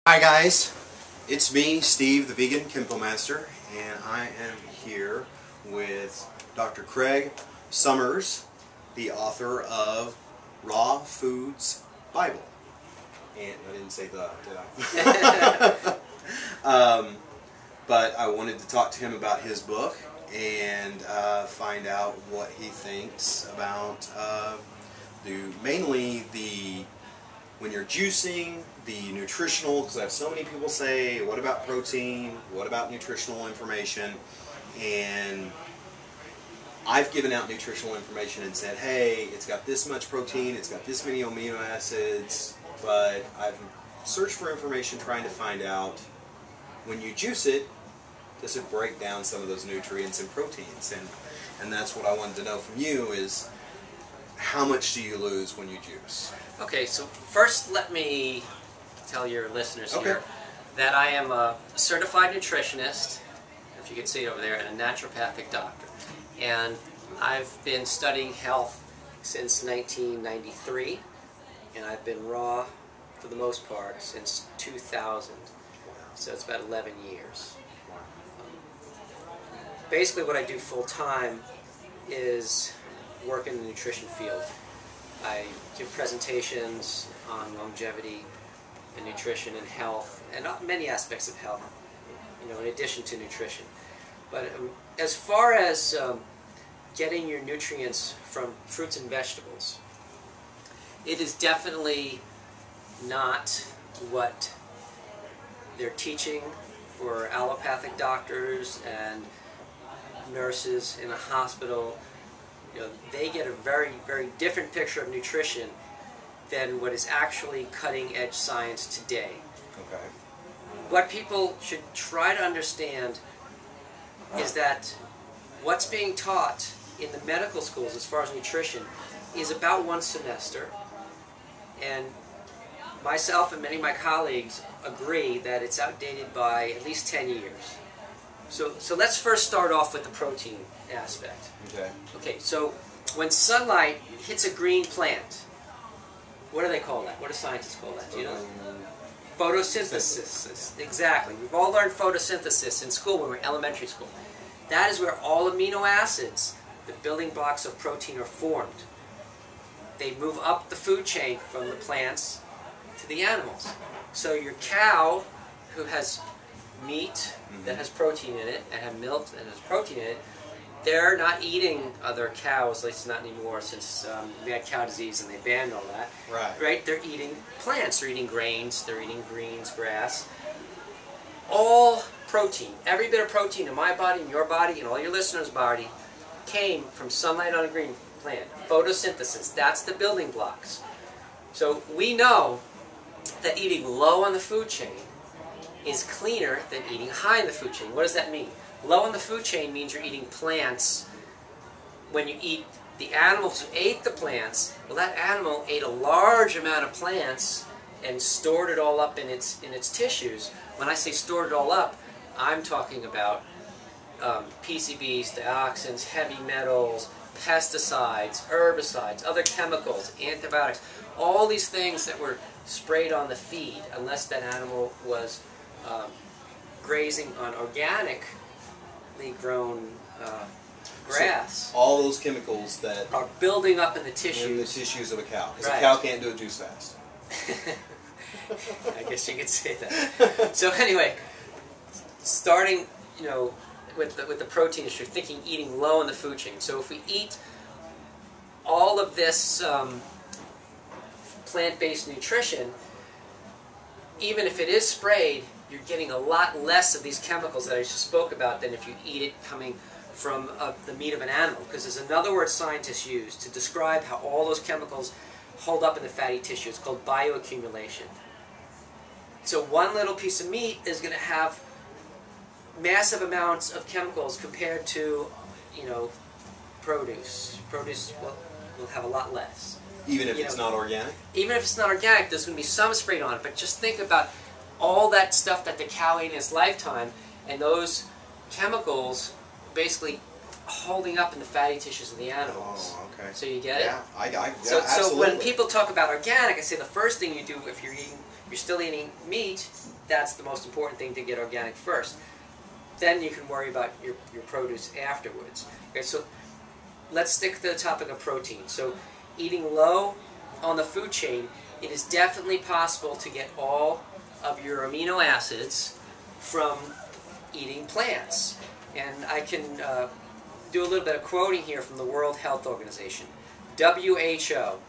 Hi guys, it's me, Steve, the Vegan Chemical Master, and I am here with Dr. Craig Summers, the author of Raw Foods Bible. And I didn't say the, did I? But I wanted to talk to him about his book and find out what he thinks about mainly when you're juicing, the nutritional, because I have so many people say, what about protein? What about nutritional information? And I've given out nutritional information and said, hey, it's got this much protein, it's got this many amino acids, but I've searched for information trying to find out, when you juice it, does it break down some of those nutrients and proteins? And that's what I wanted to know from you is, how much do you lose when you juice? Okay, so first let me tell your listeners here that I am a certified nutritionist, if you can see it over there, and a naturopathic doctor. And I've been studying health since 1993, and I've been raw, for the most part, since 2000. So it's about 11 years. Basically what I do full-time is work in the nutrition field. I give presentations on longevity and nutrition and health and many aspects of health, you know, in addition to nutrition. But as far as getting your nutrients from fruits and vegetables, it is definitely not what they're teaching for allopathic doctors and nurses in a hospital. You know, they get a very, very different picture of nutrition than what is actually cutting-edge science today. Okay. What people should try to understand is that what's being taught in the medical schools as far as nutrition is about one semester, and myself and many of my colleagues agree that it's outdated by at least 10 years. So let's first start off with the protein aspect. Okay. Okay, so when sunlight hits a green plant, what do they call that? What do scientists call that? Do you know? Photosynthesis. Exactly. We've all learned photosynthesis in school when we were in elementary school. That is where all amino acids, the building blocks of protein, are formed. They move up the food chain from the plants to the animals. So your cow, who has meat that has protein in it, and have milk that has protein in it, they're not eating other cows, at least not anymore since we had cow disease and they banned all that. Right? They're eating plants, they're eating grains, they're eating greens, grass. All protein, every bit of protein in my body, in your body, in all your listeners' body, came from sunlight on a green plant. Photosynthesis, that's the building blocks. So we know that eating low on the food chain is cleaner than eating high in the food chain. What does that mean? Low in the food chain means you're eating plants. When you eat the animals who ate the plants, well, that animal ate a large amount of plants and stored it all up in its tissues. When I say stored it all up, I'm talking about PCBs, dioxins, heavy metals, pesticides, herbicides, other chemicals, antibiotics, all these things that were sprayed on the feed, unless that animal was grazing on organically grown grass. So all those chemicals that are building up in the tissues. In the tissues of a cow. Because a cow can't do a juice fast. I guess you could say that. So anyway, starting, you know, with the protein issue, thinking eating low in the food chain. So if we eat all of this plant-based nutrition, even if it is sprayed, you're getting a lot less of these chemicals that I just spoke about than if you eat it coming from the meat of an animal. Because there's another word scientists use to describe how all those chemicals hold up in the fatty tissue. It's called bioaccumulation. So one little piece of meat is going to have massive amounts of chemicals compared to, you know, produce. Produce will have a lot less. Even if it's not organic? Even if it's not organic, there's going to be some sprayed on it. But just think about all that stuff that the cow ate in its lifetime, and those chemicals basically holding up in the fatty tissues of the animals. Oh, okay. So you get it? Yeah, yeah, So absolutely. when people talk about organic, I say the first thing you do if you're still eating meat, that's the most important thing to get organic first. Then you can worry about your produce afterwards. Okay, so let's stick to the topic of protein. So eating low on the food chain, it is definitely possible to get all of your amino acids from eating plants. And I can do a little bit of quoting here from the World Health Organization, WHO.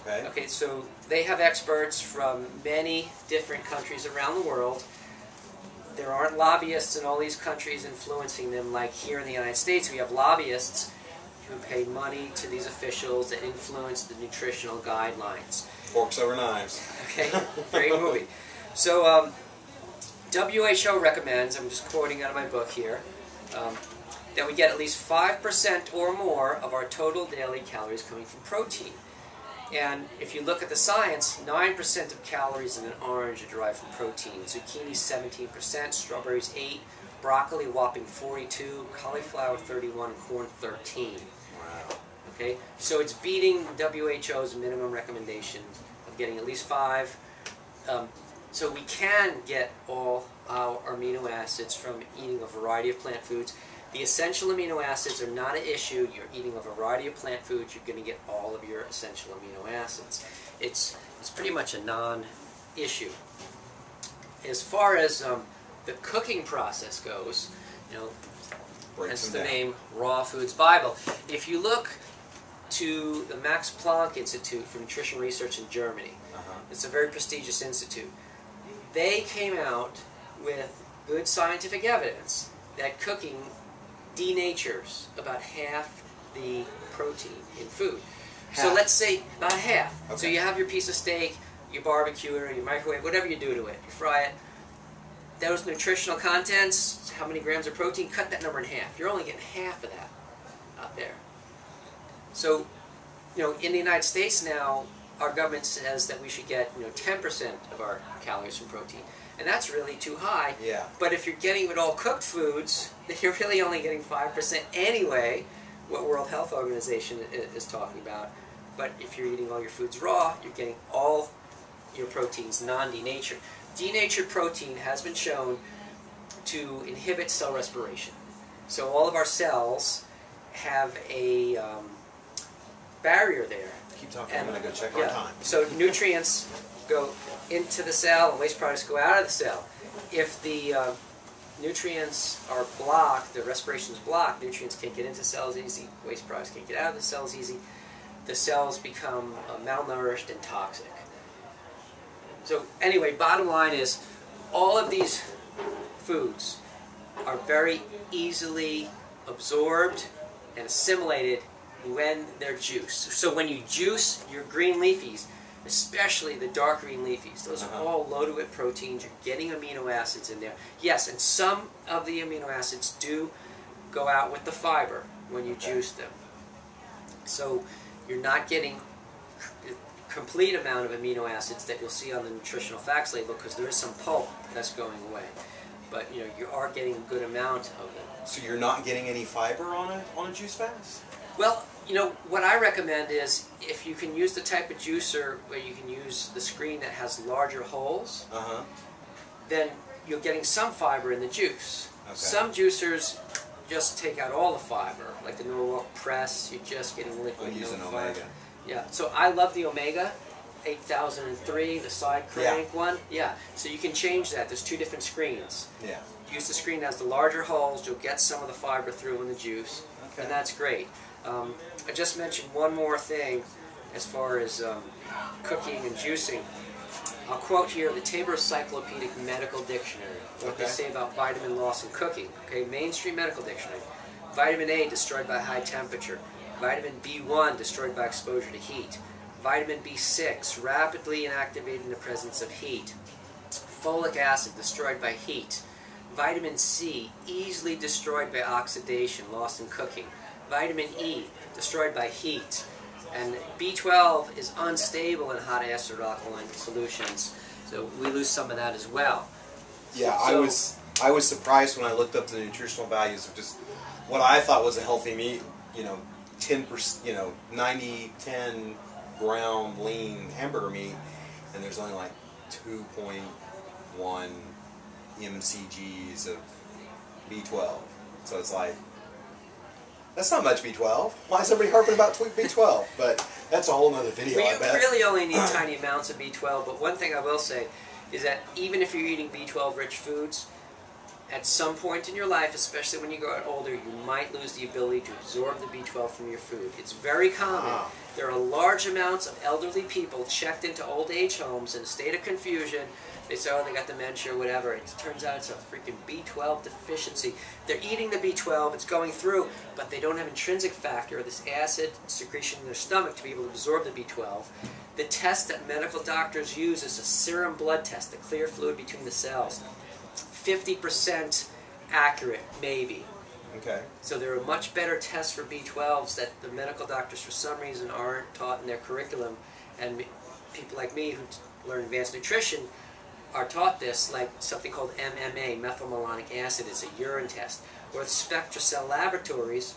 Okay. Okay, so they have experts from many different countries around the world. There aren't lobbyists in all these countries influencing them like here in the United States. We have lobbyists who pay money to these officials that influence the nutritional guidelines. Forks over knives. Okay, great movie. So WHO recommends, I'm just quoting out of my book here, that we get at least 5% or more of our total daily calories coming from protein. And if you look at the science, 9% of calories in an orange are derived from protein. Zucchini 17%, strawberries 8%, broccoli whopping 42%, cauliflower 31%, corn 13%. Wow. Okay, so it's beating WHO's minimum recommendation of getting at least 5. So we can get all our amino acids from eating a variety of plant foods. The essential amino acids are not an issue. You're eating a variety of plant foods, you're going to get all of your essential amino acids. It's pretty much a non-issue. As far as the cooking process goes, you know, hence the name Raw Foods Bible. If you look to the Max Planck Institute for Nutrition Research in Germany, it's a very prestigious institute. They came out with good scientific evidence that cooking denatures about half the protein in food. Half. So let's say about half. Okay. So you have your piece of steak, you barbecue it or you microwave, whatever you do to it, you fry it. Those nutritional contents, how many grams of protein, cut that number in half. You're only getting half of that out there. So, you know, in the United States now, our government says that we should get, 10% of our calories from protein. And that's really too high. Yeah. But if you're getting with all cooked foods, then you're really only getting 5% anyway, what World Health Organization is talking about. But if you're eating all your foods raw, you're getting all your proteins non-denatured. Denatured protein has been shown to inhibit cell respiration. So all of our cells have a barrier there. Keep talking, I'm going to go check our time. So nutrients go into the cell and waste products go out of the cell. If the nutrients are blocked, the respiration is blocked, nutrients can't get into cells easy, waste products can't get out of the cells easy, the cells become malnourished and toxic. So anyway, bottom line is all of these foods are very easily absorbed and assimilated when they're juiced. So when you juice your green leafies, especially the dark green leafies, those are all loaded with proteins. You're getting amino acids in there. Yes, and some of the amino acids do go out with the fiber when you juice them. So you're not getting a complete amount of amino acids that you'll see on the nutritional facts label because there is some pulp that's going away. But you are getting a good amount of it. So you're not getting any fiber on a juice fast? Well, what I recommend is if you can use the type of juicer where you can use the screen that has larger holes, then you're getting some fiber in the juice. Okay. Some juicers just take out all the fiber, like the Norwalk Press, you're just getting liquid. I'm using no Omega. Fiber. Yeah, so I love the Omega 8003, the side crank one. Yeah, so you can change that. There's 2 different screens. Yeah. Use the screen that has the larger holes, you'll get some of the fiber through in the juice, and that's great. I just mentioned one more thing as far as cooking and juicing. I'll quote here the Tabor Encyclopedic Medical Dictionary, what they say about vitamin loss in cooking. Okay, Mainstream Medical Dictionary. Vitamin A destroyed by high temperature. Vitamin B1 destroyed by exposure to heat. Vitamin B6 rapidly inactivated in the presence of heat. Folic acid destroyed by heat. Vitamin C easily destroyed by oxidation, lost in cooking. Vitamin E destroyed by heat. And B12 is unstable in hot acid or alkaline solutions, so we lose some of that as well. Yeah, so, I was surprised when I looked up the nutritional values of just what I thought was a healthy meat, 10%, 90-10 ground lean hamburger meat, and there's only like 2.1 mcgs of B12. So it's like, that's not much B12. Why is everybody harping about B12? But that's a whole other video, I bet. You really only need tiny amounts of B12, but one thing I will say is that even if you're eating B12-rich foods, at some point in your life, especially when you grow older, you might lose the ability to absorb the B12 from your food. It's very common. Wow. There are large amounts of elderly people checked into old age homes in a state of confusion. They say, oh, they got dementia or whatever. It turns out it's a freaking B12 deficiency. They're eating the B12, it's going through, but they don't have intrinsic factor, this acid secretion in their stomach to be able to absorb the B12. The test that medical doctors use is a serum blood test, the clear fluid between the cells. 50% accurate, maybe. Okay. So there are much better tests for B12s that the medical doctors for some reason aren't taught in their curriculum, and people like me who learn advanced nutrition are taught this, like something called MMA, methylmalonic acid. It's a urine test. Or SpectraCell Laboratories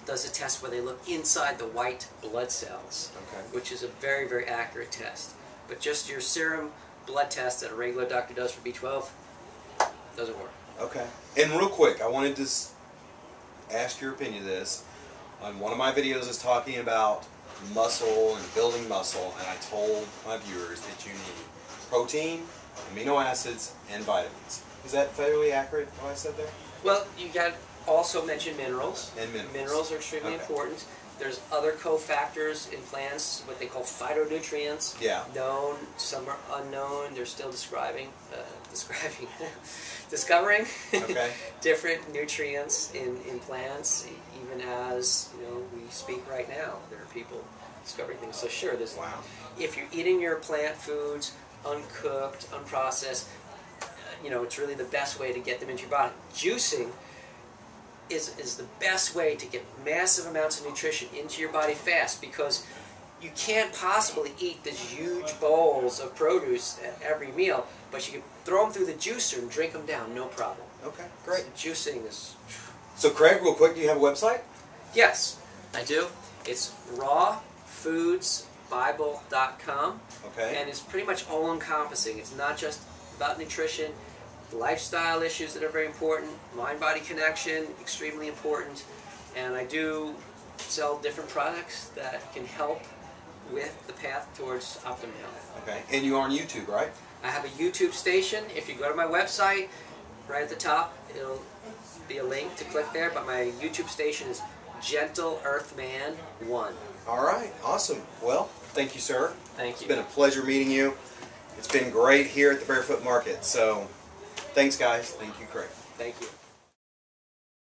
does a test where they look inside the white blood cells, Okay. which is a very, very accurate test. But just your serum blood test that a regular doctor does for B12 doesn't work. Okay. And real quick, I wanted to ask your opinion of this. One of my videos is talking about muscle and building muscle, and I told my viewers that you need protein, amino acids, and vitamins. Is that fairly accurate, what I said there? Well, you got also mentioned minerals. And minerals. Minerals are extremely important. There's other cofactors in plants, what they call phytonutrients. Yeah. Known, some are unknown. They're still discovering Okay. different nutrients in plants, even as we speak right now. There are people discovering things. So sure, there's. Wow. If you're eating your plant foods uncooked, unprocessed, it's really the best way to get them into your body. Juicing is the best way to get massive amounts of nutrition into your body fast, because you can't possibly eat these huge bowls of produce at every meal, but you can throw them through the juicer and drink them down, no problem. Okay, great. So juicing is... So Craig, real quick, do you have a website? Yes, I do. It's rawfoodsbible.com. Okay. And it's pretty much all-encompassing. It's not just about nutrition, lifestyle issues that are very important, mind-body connection, extremely important, and I do sell different products that can help with the path towards optimum health. Okay. And you are on YouTube, right? I have a YouTube station. If you go to my website, right at the top, it'll be a link to click there, but my YouTube station is Gentle Earthman 1. All right. Awesome. Well, thank you, sir. Thank you. It's been a pleasure meeting you. It's been great here at the Barefoot Market. So, thanks, guys. Thank you, Craig. Thank you.